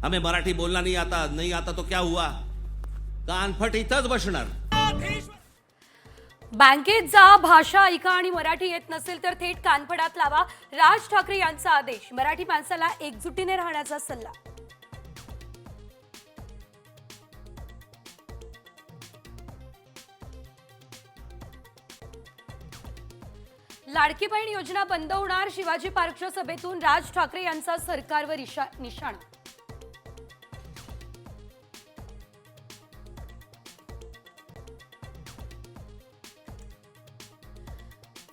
हमें मराठी बोलना नहीं आता तो क्या हुआ, कानफट इथंच बसणार. बँकेत जा, भाषा ऐका आणि मराठी येत नसेल तर थेट कानफडात लावा. राज ठाकरे यांचा आदेश. मराठी माणसाला एकजुटीने राहण्याचा सल्ला. लाडकी बहीण योजना बंद होणार. शिवाजी पार्कच्या सभेतून राज ठाकरे यांचा सरकारवर निशाणा.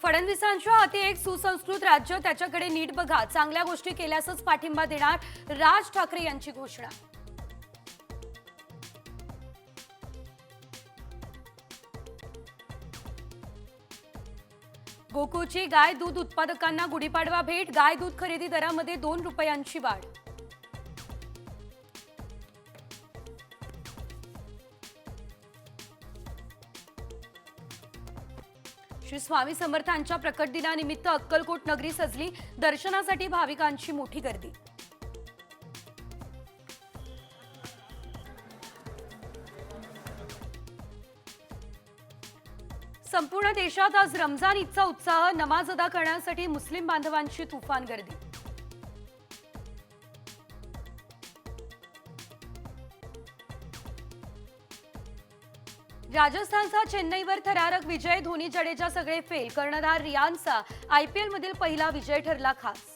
फडणवीसांच्या हाती एक सुसंस्कृत राज्य, त्याच्याकडे नीट बघा. चांगल्या गोष्टी केल्यासच पाठिंबा देणार. राज ठाकरे यांची घोषणा. गोकुळची गाय दूध उत्पादकांना गुढीपाडवा भेट. गाय दूध खरेदी दरामध्ये 2 रुपयांची वाढ. श्री स्वामी समर्थांच्या प्रकट दिनानिमित्त अक्कलकोट नगरी सजली. दर्शनासाठी भाविकांची मोठी गर्दी. संपूर्ण देशात आज रमजान ईदचा उत्साह. नमाज अदा करण्यासाठी मुस्लिम बांधवांची तुफान गर्दी. राजस्थानचा चेन्नईवर थरारक विजय. धोनी, जडेजा सगळे फेल. कर्णधार रियानचा आयपीएल मधील पहिला विजय ठरला खास.